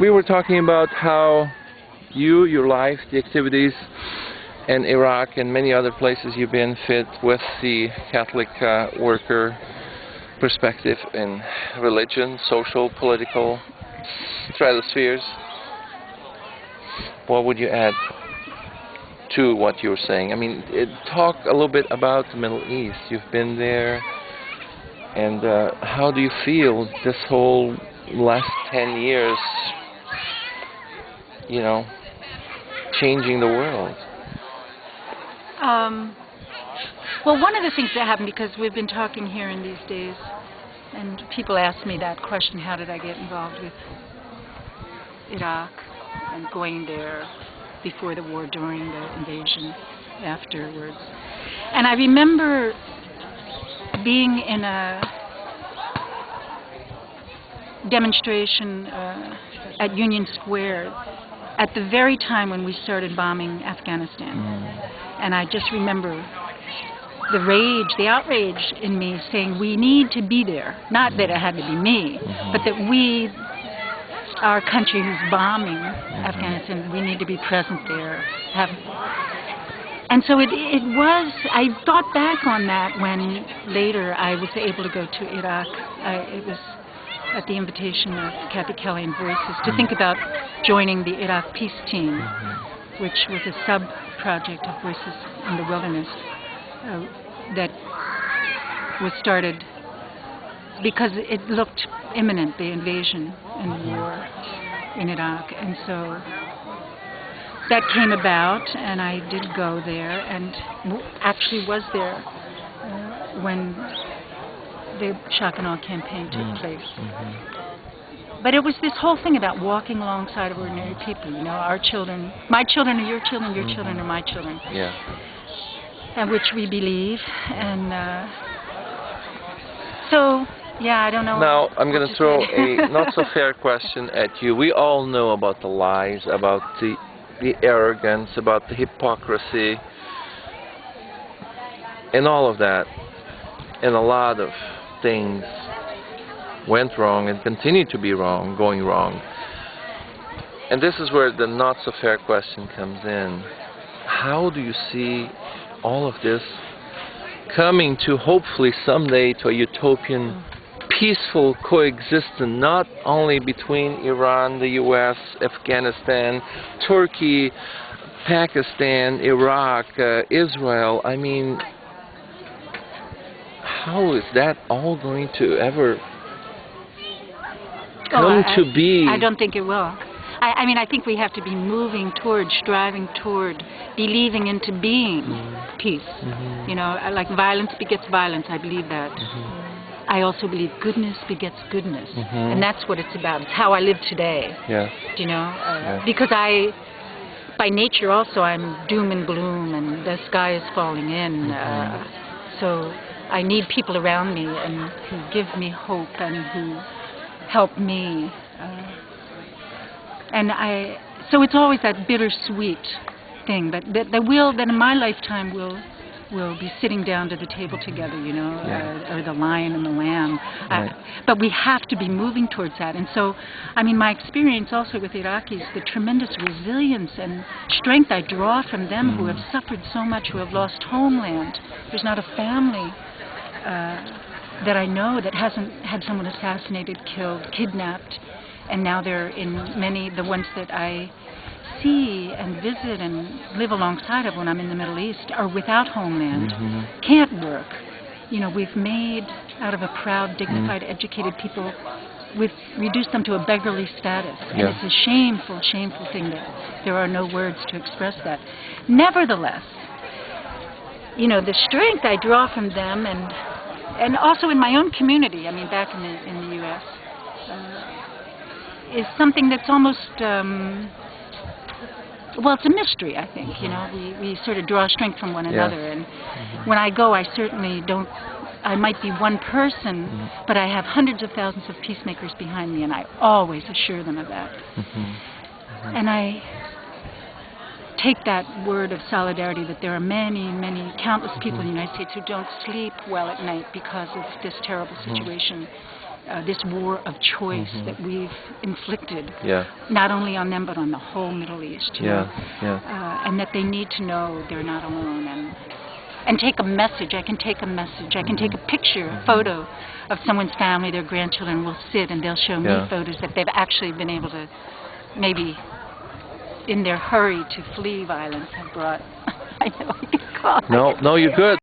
we were talking about how your life, the activities in Iraq and many other places you've been fit with the Catholic worker perspective in religion, social, political stratospheres. What would you add to what you were saying? I mean, talk a little bit about the Middle East. You've been there, and how do you feel this whole last 10 years, you know, changing the world? Well, one of the things that happened, because we've been talking here in these days, and people ask me that question, how did I get involved with Iraq and going there before the war, during the invasion, afterwards. And I remember being in a demonstration at Union Square at the very time when we started bombing Afghanistan. And I just remember the rage, the outrage in me saying, we need to be there. Not that it had to be me, but that we, our country who's bombing Afghanistan, we need to be present there. And so it was, I thought back on that when later I was able to go to Iraq. It was at the invitation of Kathy Kelly and Voices to think about joining the Iraq Peace Team, which was a sub-project of Voices in the Wilderness that was started because it looked imminent, the invasion and war in Iraq. And so that came about, and I did go there, and actually was there when the shock and awe campaign took place. But it was this whole thing about walking alongside of ordinary people, you know, our children, my children are your children are my children. Yeah. And which we believe, and so, yeah, I don't know. Now, I'm going to throw a not-so-fair question at you. We all know about the lies, about the arrogance, about the hypocrisy, and all of that. And a lot of things went wrong and continue to be wrong, going wrong. And this is where the not-so-fair question comes in. How do you see all of this coming to, hopefully someday, to a utopian, peaceful coexistence, not only between Iran, the U.S., Afghanistan, Turkey, Pakistan, Iraq, Israel? I mean, how is that all going to ever come to be? I don't think it will. I mean, I think we have to be moving toward, striving toward, believing into being peace. You know, like violence begets violence. I believe that. I also believe goodness begets goodness. And that's what it's about. It's how I live today. Yeah. You know, because by nature also, I'm doom and gloom, and the sky is falling in. So I need people around me and who give me hope and who help me. So it's always that bittersweet thing that in my lifetime we'll be sitting down to the table together, you know, or the lion and the lamb. But we have to be moving towards that. And so, I mean, my experience also with Iraqis, the tremendous resilience and strength I draw from them who have suffered so much, who have lost homeland. There's not a family that I know that hasn't had someone assassinated, killed, kidnapped. And now they're in many, the ones that I see and visit and live alongside of when I'm in the Middle East are without homeland, can't work. You know, we've made out of a proud, dignified, educated people, we've reduced them to a beggarly status. And it's a shameful, shameful thing that there are no words to express that. Nevertheless, you know, the strength I draw from them and also in my own community, I mean, back in the U.S., is something that's almost, well, it's a mystery, I think, you know. We sort of draw strength from one another, and when I go, I certainly don't, I might be one person, but I have hundreds of thousands of peacemakers behind me, and I always assure them of that. And I take that word of solidarity that there are many, many, countless people in the United States who don't sleep well at night because of this terrible situation. this war of choice that we've inflicted, Yeah. not only on them but on the whole Middle East. You know? And that they need to know they're not alone. And take a message. I can take a message. I can take a picture, a photo of someone's family, their grandchildren will sit and they'll show me photos that they've actually been able to, maybe in their hurry to flee violence, have brought. I know I get caught. No, you're good.